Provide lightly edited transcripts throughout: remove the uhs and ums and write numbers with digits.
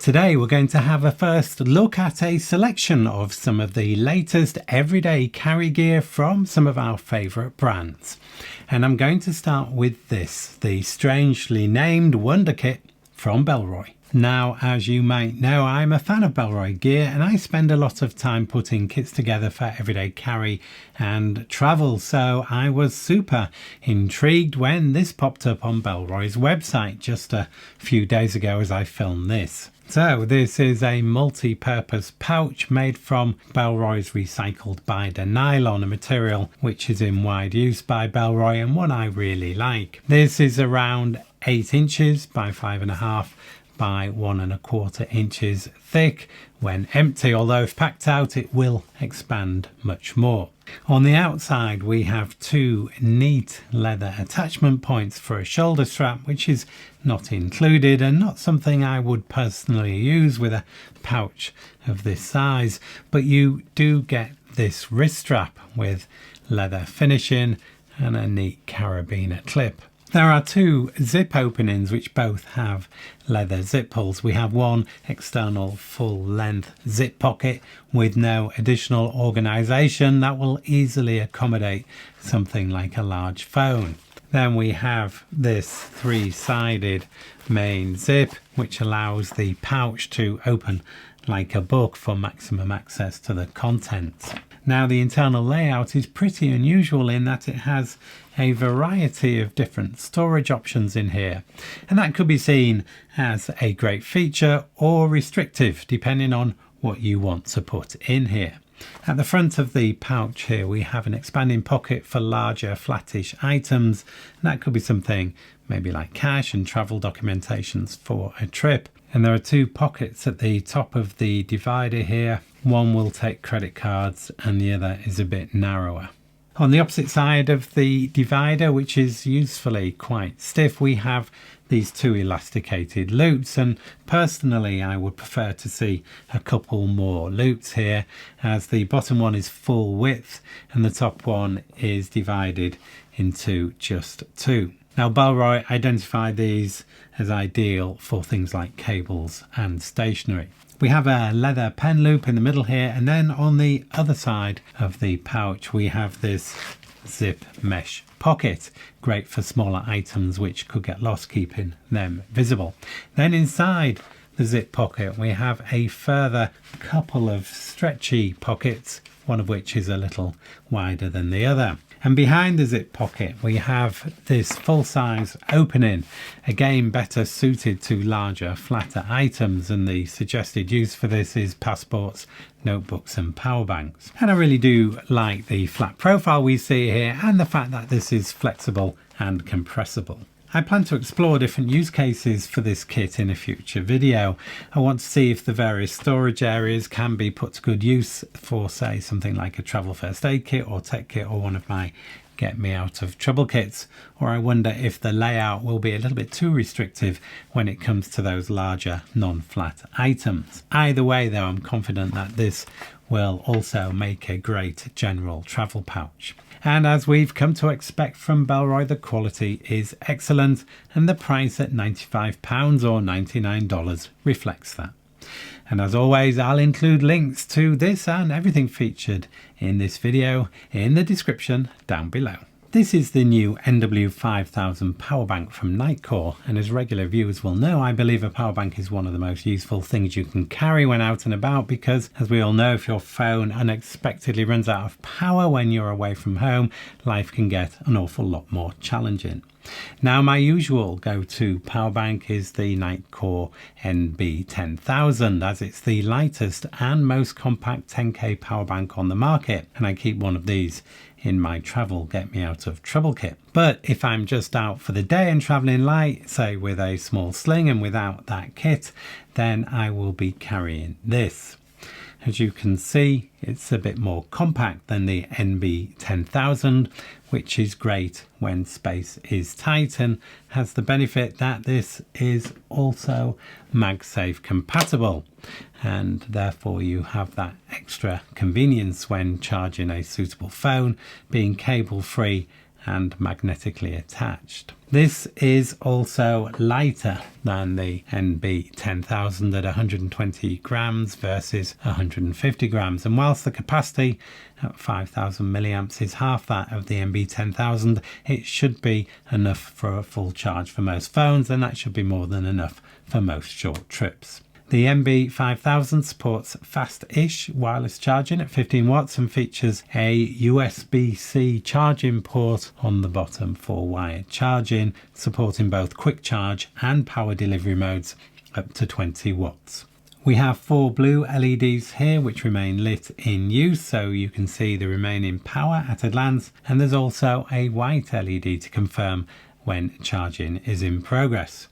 Today we're going to have a first look at a selection of some of the latest everyday carry gear from some of our favourite brands. And I'm going to start with this, the strangely named Wonder Kit from Bellroy. Now, as you might know, I'm a fan of Bellroy gear and I spend a lot of time putting kits together for everyday carry and travel, so I was super intrigued when this popped up on Bellroy's website just a few days ago as I filmed this. So this is a multi-purpose pouch made from Bellroy's recycled binder nylon, a material which is in wide use by Bellroy and one I really like. This is around 8 inches by 5.5 by 1.25 inches thick when empty, although if packed out it will expand much more. On the outside we have two neat leather attachment points for a shoulder strap, which is not included and not something I would personally use with a pouch of this size, but you do get this wrist strap with leather finishing and a neat carabiner clip. There are two zip openings which both have leather zip pulls. We have one external full length zip pocket with no additional organisation that will easily accommodate something like a large phone. Then we have this three-sided main zip which allows the pouch to open like a book for maximum access to the contents. Now the internal layout is pretty unusual in that it has a variety of different storage options in here, and that could be seen as a great feature or restrictive depending on what you want to put in here. At the front of the pouch here we have an expanding pocket for larger flattish items, and that could be something maybe like cash and travel documentations for a trip. And there are two pockets at the top of the divider here. One will take credit cards and the other is a bit narrower. On the opposite side of the divider, which is usefully quite stiff, we have these two elasticated loops, and personally I would prefer to see a couple more loops here, as the bottom one is full width and the top one is divided into just two. Now Bellroy identified these as ideal for things like cables and stationery. We have a leather pen loop in the middle here, and then on the other side of the pouch we have this zip mesh pocket, great for smaller items which could get lost, keeping them visible. Then inside the zip pocket we have a further couple of stretchy pockets, one of which is a little wider than the other. And behind the zip pocket we have this full-size opening, again better suited to larger, flatter items, and the suggested use for this is passports, notebooks and power banks. And I really do like the flat profile we see here and the fact that this is flexible and compressible. I plan to explore different use cases for this kit in a future video. I want to see if the various storage areas can be put to good use for, say, something like a travel first aid kit or tech kit or one of my get me out of trouble kits, or I wonder if the layout will be a little bit too restrictive when it comes to those larger non-flat items. Either way though, I'm confident that this will also make a great general travel pouch. And as we've come to expect from Bellroy, the quality is excellent and the price at £95 or $99 reflects that. And as always, I'll include links to this and everything featured in this video in the description down below. This is the new NW5000 Powerbank from Nitecore, and as regular viewers will know, I believe a powerbank is one of the most useful things you can carry when out and about, because as we all know, if your phone unexpectedly runs out of power when you're away from home, life can get an awful lot more challenging. Now my usual go-to powerbank is the Nitecore NB10000, as it's the lightest and most compact 10K powerbank on the market, and I keep one of these in my travel get me out of trouble kit. But if I'm just out for the day and traveling light, say with a small sling and without that kit, then I will be carrying this. As you can see, it's a bit more compact than the NB10000, which is great when space is tight and has the benefit that this is also MagSafe compatible, and therefore you have that extra convenience when charging a suitable phone, being cable free and magnetically attached. This is also lighter than the NB10000 at 120 grams versus 150 grams. And whilst the capacity at 5000 milliamps is half that of the NB10000, it should be enough for a full charge for most phones, and that should be more than enough for most short trips. The NB5000 supports fast-ish wireless charging at 15 watts and features a USB-C charging port on the bottom for wired charging, supporting both quick charge and power delivery modes up to 20 watts. We have 4 blue LEDs here which remain lit in use, so you can see the remaining power at a glance, and there's also a white LED to confirm when charging is in progress.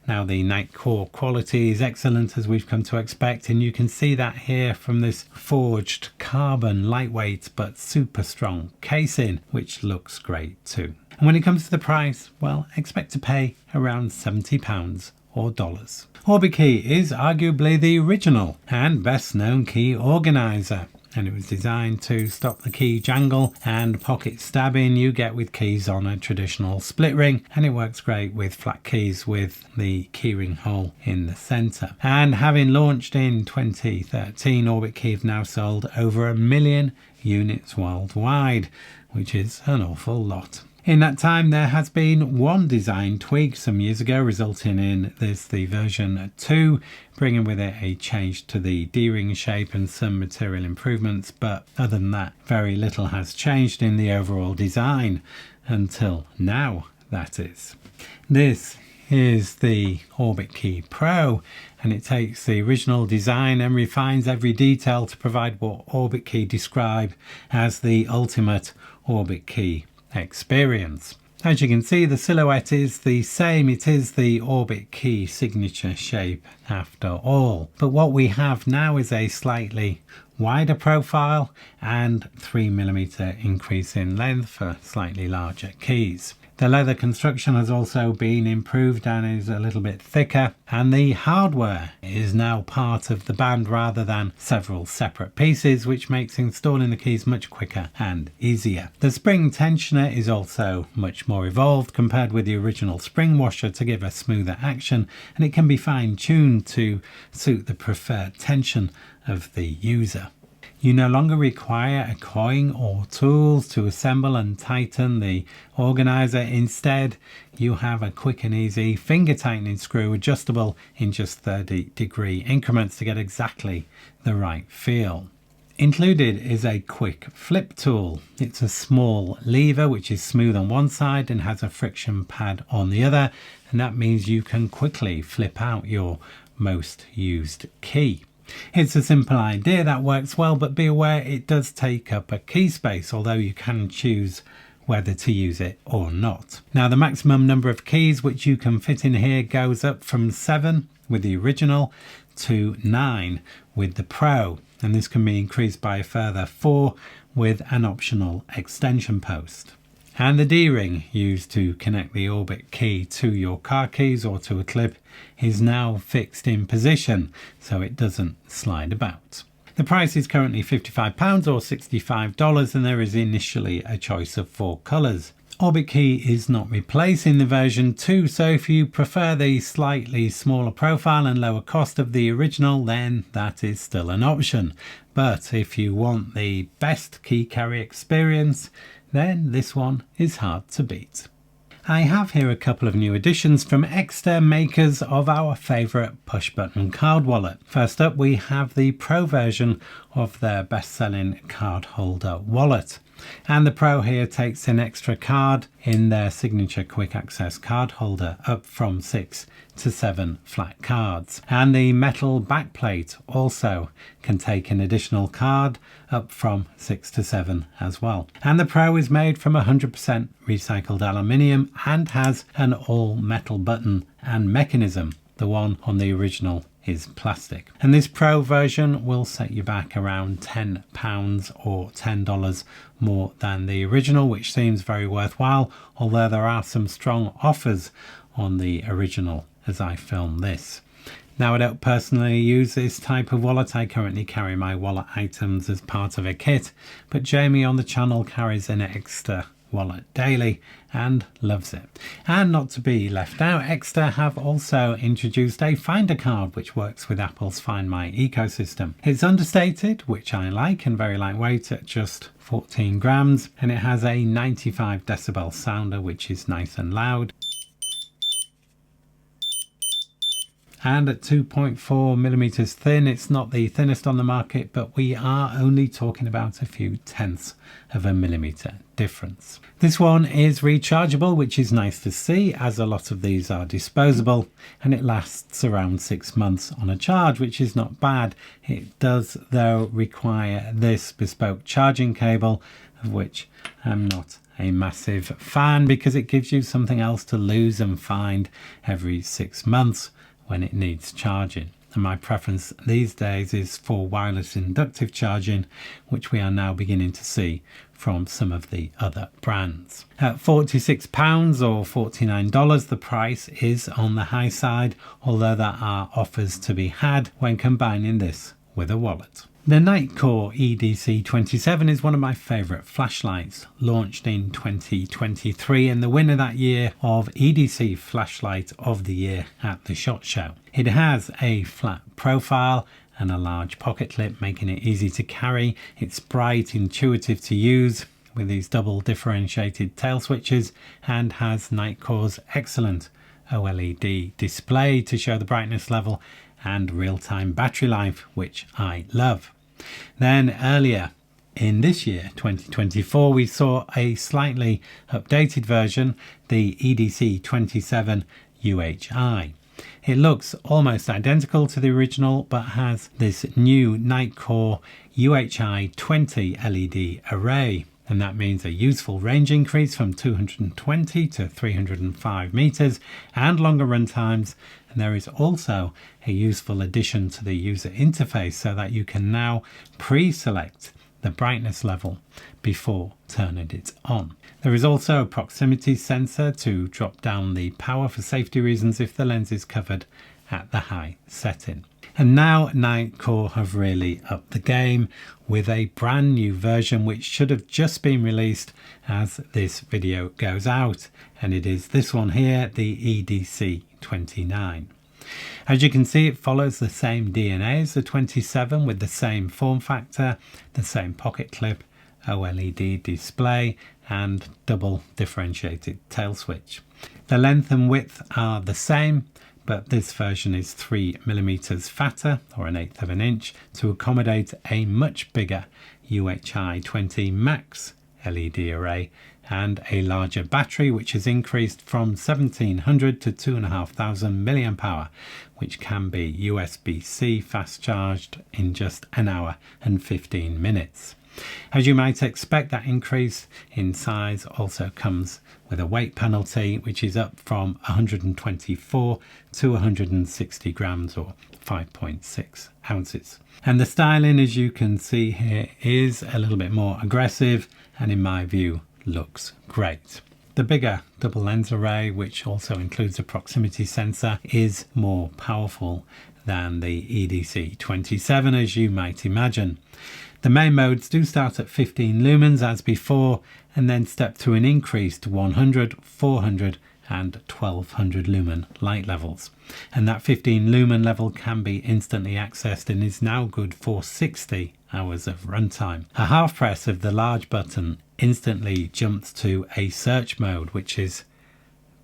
Now, the Nitecore quality is excellent, as we've come to expect, and you can see that here from this forged carbon lightweight but super strong casing, which looks great too. And when it comes to the price, well, expect to pay around £70 or dollars. Orbitkey is arguably the original and best known key organiser, and it was designed to stop the key jangle and pocket stabbing you get with keys on a traditional split ring, and it works great with flat keys with the keyring hole in the centre. And having launched in 2013, Orbitkey have now sold over 1 million units worldwide, which is an awful lot. In that time, there has been one design tweak some years ago, resulting in the version 2, bringing with it a change to the D-ring shape and some material improvements, but other than that, very little has changed in the overall design, until now, that is. This is the Orbitkey Pro, and it takes the original design and refines every detail to provide what Orbitkey describe as the ultimate Orbitkey experience. As you can see, the silhouette is the same. It is the Orbitkey signature shape after all. But what we have now is a slightly wider profile and 3mm increase in length for slightly larger keys. The leather construction has also been improved and is a little bit thicker, and the hardware is now part of the band rather than several separate pieces, which makes installing the keys much quicker and easier. The spring tensioner is also much more evolved compared with the original spring washer to give a smoother action, and it can be fine-tuned to suit the preferred tension of the user. You no longer require a coin or tools to assemble and tighten the organizer. Instead, you have a quick and easy finger tightening screw adjustable in just 30-degree increments to get exactly the right feel. Included is a quick flip tool. It's a small lever which is smooth on one side and has a friction pad on the other, and that means you can quickly flip out your most used key. It's a simple idea that works well, but be aware it does take up a key space, although you can choose whether to use it or not. Now, the maximum number of keys which you can fit in here goes up from 7 with the original to 9 with the Pro, and this can be increased by a further 4 with an optional extension post. And the D-ring used to connect the Orbitkey to your car keys or to a clip is now fixed in position so it doesn't slide about. The price is currently £55 or $65, and there is initially a choice of 4 colours. Orbitkey is not replacing the version 2, so if you prefer the slightly smaller profile and lower cost of the original, then that is still an option. But if you want the best key carry experience, then this one is hard to beat. I have here a couple of new additions from Ekster, makers of our favourite push button card wallet. First up, we have the Pro version of their best-selling card holder wallet. And the Pro here takes an extra card in their signature quick access card holder, up from 6 to 7 flat cards. And the metal backplate also can take an additional card, up from 6 to 7 as well. And the Pro is made from 100% recycled aluminium and has an all metal button and mechanism. The one on the original is plastic. And this Pro version will set you back around £10 or $10 more than the original, which seems very worthwhile, although there are some strong offers on the original as I film this. Now, I don't personally use this type of wallet. I currently carry my wallet items as part of a kit, but Jamie on the channel carries an Ekster wallet daily and loves it. And not to be left out, Ekster have also introduced a Finder card which works with Apple's Find My ecosystem. It's understated, which I like, and very lightweight at just 14 grams, and it has a 95 decibel sounder which is nice and loud. And at 2.4 millimeters thin, it's not the thinnest on the market, but we are only talking about a few tenths of a millimeter difference. This one is rechargeable, which is nice to see, as a lot of these are disposable, and it lasts around 6 months on a charge, which is not bad. It does, though, require this bespoke charging cable, of which I'm not a massive fan, because it gives you something else to lose and find every 6 months when it needs charging. And my preference these days is for wireless inductive charging, which we are now beginning to see from some of the other brands. At £46 or $49, the price is on the high side, although there are offers to be had when combining this with a wallet. The Nitecore EDC 27 is one of my favourite flashlights, launched in 2023 and the winner that year of EDC Flashlight of the Year at the SHOT Show. It has a flat profile and a large pocket clip, making it easy to carry. It's bright, intuitive to use with these double differentiated tail switches, and has Nitecore's excellent OLED display to show the brightness level and real-time battery life, which I love. Then earlier in this year, 2024, we saw a slightly updated version, the EDC 27 UHi. It looks almost identical to the original, but has this new Nitecore UHi 20 LED array. And that means a useful range increase from 220 to 305 meters and longer run times. And there is also a useful addition to the user interface, so that you can now pre-select the brightness level before turning it on. There is also a proximity sensor to drop down the power for safety reasons if the lens is covered at the high setting. And now Nitecore have really upped the game with a brand new version, which should have just been released as this video goes out, and it is this one here, the EDC 29. As you can see, it follows the same DNA as the 27 with the same form factor, the same pocket clip, OLED display and double differentiated tail switch. The length and width are the same, but this version is 3 millimeters fatter, or 1/8 of an inch, to accommodate a much bigger UHi 20 Max LED array and a larger battery, which has increased from 1700 to 2500 mAh, which can be USB-C fast charged in just an hour and 15 minutes. As you might expect, that increase in size also comes with a weight penalty, which is up from 124 to 160 grams or 5.6 ounces. And the styling, as you can see here, is a little bit more aggressive and in my view looks great. The bigger double lens array, which also includes a proximity sensor, is more powerful than the EDC 27, as you might imagine. The main modes do start at 15 lumens as before, and then step through an increased 100, 400 and 1200 lumen light levels. And that 15 lumen level can be instantly accessed and is now good for 60 hours of runtime. A half press of the large button instantly jumps to a search mode, which is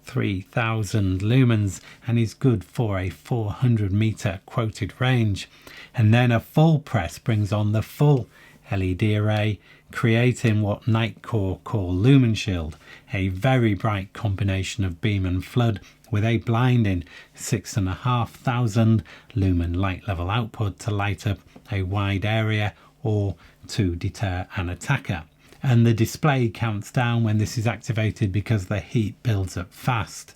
3000 lumens and is good for a 400 meter quoted range. And then a full press brings on the full LED array, creating what Nitecore call Lumen Shield, a very bright combination of beam and flood with a blinding 6500 lumen light level output to light up a wide area or to deter an attacker. And the display counts down when this is activated because the heat builds up fast.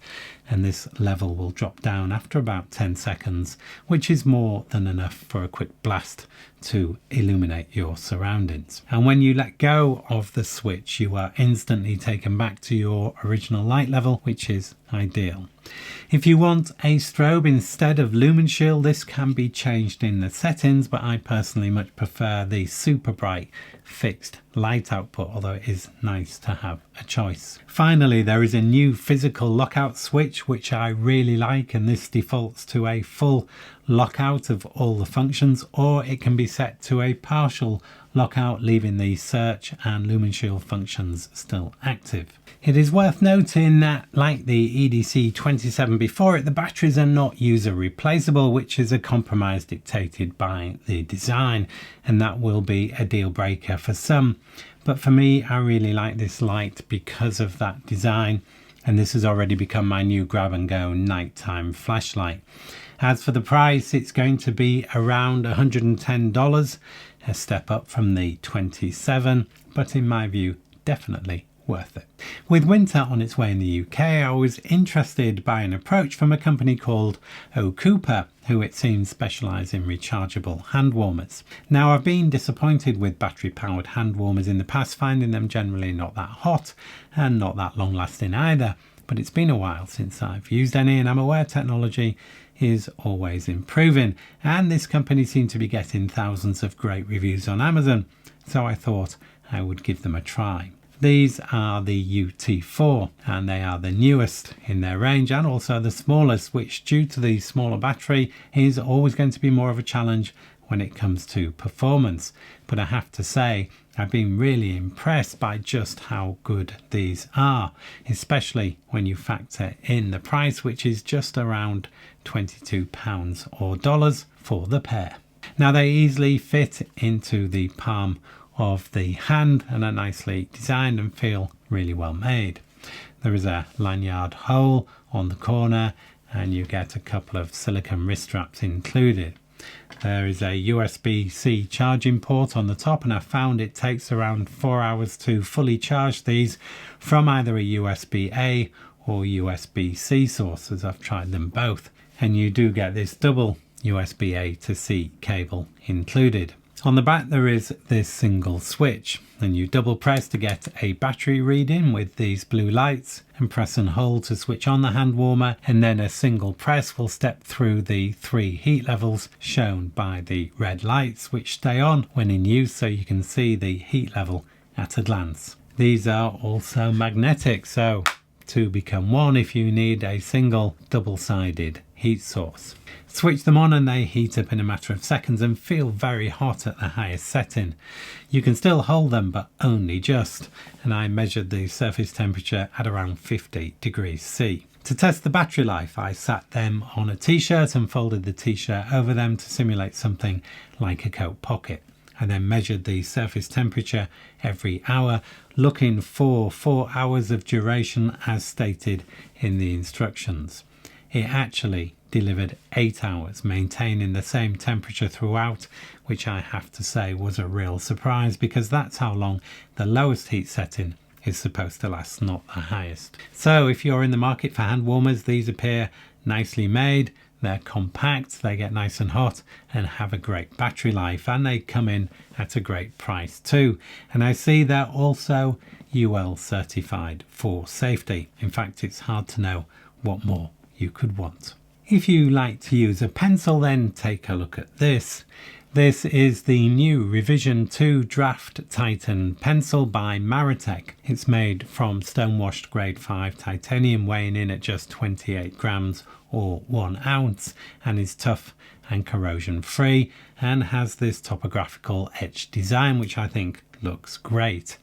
and this level will drop down after about 10 seconds, which is more than enough for a quick blast to illuminate your surroundings. And when you let go of the switch, you are instantly taken back to your original light level, which is ideal. If you want a strobe instead of lumen shield, this can be changed in the settings, but I personally much prefer the super bright fixed light output, although it is nice to have a choice. Finally, there is a new physical lockout switch which I really like, and this defaults to a full lockout of all the functions, or it can be set to a partial lockout, leaving the search and lumen shield functions still active. It is worth noting that, like the EDC 27 before it, the batteries are not user replaceable, which is a compromise dictated by the design, and that will be a deal breaker for some. But for me, I really like this light because of that design, and this has already become my new grab and go nighttime flashlight. As for the price, it's going to be around $110, a step up from the 27, but in my view, definitely worth it. With winter on its way in the UK, I was interested by an approach from a company called Ocoopa, who it seems specialise in rechargeable hand warmers. Now, I've been disappointed with battery powered hand warmers in the past, finding them generally not that hot and not that long lasting either, but it's been a while since I've used any, and I'm aware technology is always improving, and this company seemed to be getting thousands of great reviews on Amazon, so I thought I would give them a try. These are the UT4, and they are the newest in their range and also the smallest, which due to the smaller battery is always going to be more of a challenge when it comes to performance. But I have to say, I've been really impressed by just how good these are, especially when you factor in the price, which is just around £22 or dollars for the pair. Now, they easily fit into the palm of the hand and are nicely designed and feel really well made. There is a lanyard hole on the corner, and you get a couple of silicone wrist straps included. There is a USB-C charging port on the top, and I found it takes around 4 hours to fully charge these from either a USB-A or USB-C source, as I've tried them both. And you do get this double USB-A to C cable included. On the back there is this single switch, and you double press to get a battery reading with these blue lights, and press and hold to switch on the hand warmer, and then a single press will step through the 3 heat levels shown by the red lights, which stay on when in use, so you can see the heat level at a glance. These are also magnetic, so 2 become 1 if you need a single double-sided heat source. Switch them on and they heat up in a matter of seconds and feel very hot at the highest setting. You can still hold them, but only just, and I measured the surface temperature at around 50 degrees C. To test the battery life, I sat them on a t-shirt and folded the t-shirt over them to simulate something like a coat pocket. I then measured the surface temperature every hour, looking for 4 hours of duration as stated in the instructions. It actually delivered 8 hours, maintaining the same temperature throughout, which I have to say was a real surprise, because that's how long the lowest heat setting is supposed to last, not the highest. So if you're in the market for hand warmers, these appear nicely made, they're compact, they get nice and hot and have a great battery life, and they come in at a great price too. And I see they're also UL certified for safety. In fact, it's hard to know what more you could want. If you like to use a pencil, then take a look at this. This is the new Revision 2 Draft Titan pencil by Maratec. It's made from stone-washed grade 5 titanium, weighing in at just 28 grams or 1 ounce, and is tough and corrosion free, and has this topographical etched design, which I think looks great.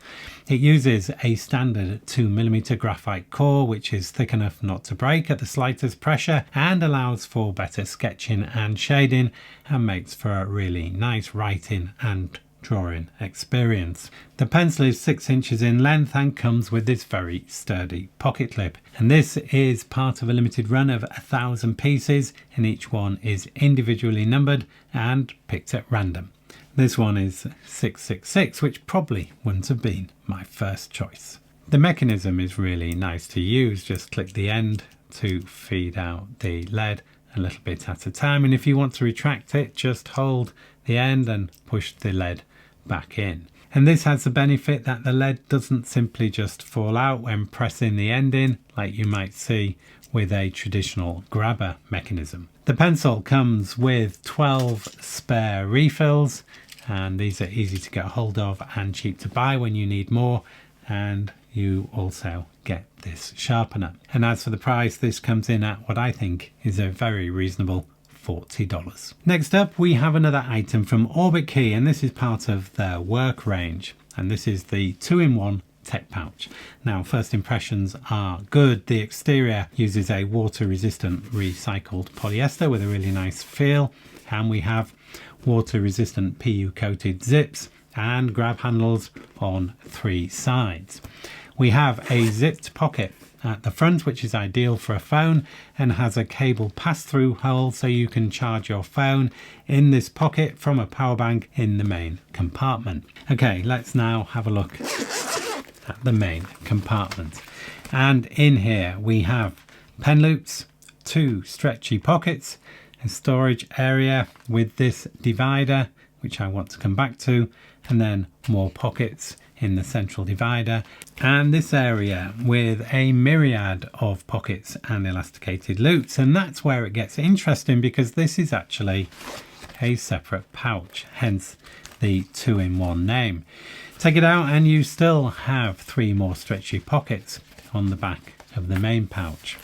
It uses a standard 2mm graphite core, which is thick enough not to break at the slightest pressure, and allows for better sketching and shading, and makes for a really nice writing and drawing experience. The pencil is 6 inches in length and comes with this very sturdy pocket clip, and this is part of a limited run of 1,000 pieces, and each one is individually numbered and picked at random. This one is 666, which probably wouldn't have been my first choice. The mechanism is really nice to use. Just click the end to feed out the lead a little bit at a time, and if you want to retract it, just hold the end and push the lead back in. And this has the benefit that the lead doesn't simply just fall out when pressing the end in like you might see with a traditional grabber mechanism. The pencil comes with 12 spare refills, and these are easy to get hold of and cheap to buy when you need more, and you also get this sharpener. And as for the price, this comes in at what I think is a very reasonable $40. Next up, we have another item from Orbitkey, and this is part of their work range, and this is the 2-in-1 tech pouch. Now, first impressions are good. The exterior uses a water resistant recycled polyester with a really nice feel, and we have water resistant PU coated zips and grab handles on 3 sides. We have a zipped pocket at the front, which is ideal for a phone, and has a cable pass-through hole so you can charge your phone in this pocket from a power bank in the main compartment. Okay, let's now have a look at the main compartment. And in here we have pen loops, 2 stretchy pockets, a storage area with this divider, which I want to come back to, and then more pockets in the central divider, and this area with a myriad of pockets and elasticated loops. And that's where it gets interesting, because this is actually a separate pouch, hence the 2-in-1 name. Take it out and you still have 3 more stretchy pockets on the back of the main pouch.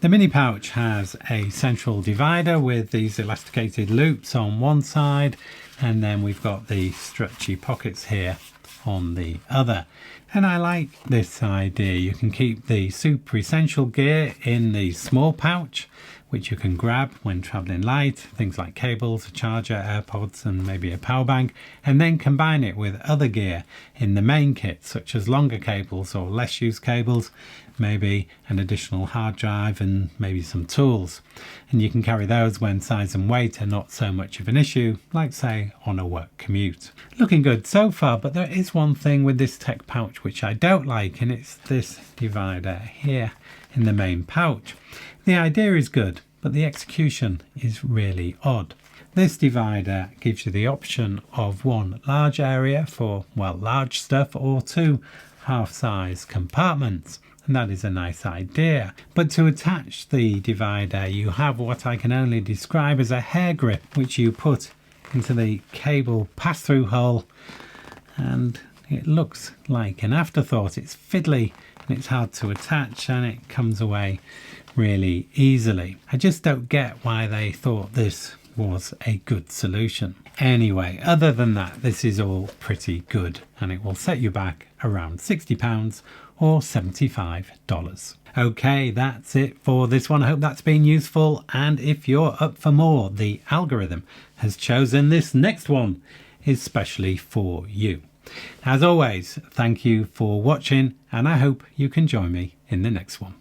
The mini pouch has a central divider with these elasticated loops on one side, and then we've got the stretchy pockets here on the other. And I like this idea. You can keep the super essential gear in the small pouch, which you can grab when traveling light, things like cables, a charger, AirPods, and maybe a power bank, and then combine it with other gear in the main kit, such as longer cables or less used cables, maybe an additional hard drive and maybe some tools. And you can carry those when size and weight are not so much of an issue, like say on a work commute. Looking good so far, but there is one thing with this tech pouch which I don't like, and it's this divider here in the main pouch. The idea is good, but the execution is really odd. This divider gives you the option of 1 large area for, well, large stuff, or 2 half-size compartments. And that is a nice idea. But to attach the divider, you have what I can only describe as a hair grip, which you put into the cable pass-through hole, and it looks like an afterthought. It's fiddly and it's hard to attach, and it comes away really easily. I just don't get why they thought this was a good solution. Anyway, other than that, this is all pretty good, and it will set you back around £60 or $75. Okay, that's it for this one. I hope that's been useful, and if you're up for more, the algorithm has chosen this next one especially for you. As always, thank you for watching, and I hope you can join me in the next one.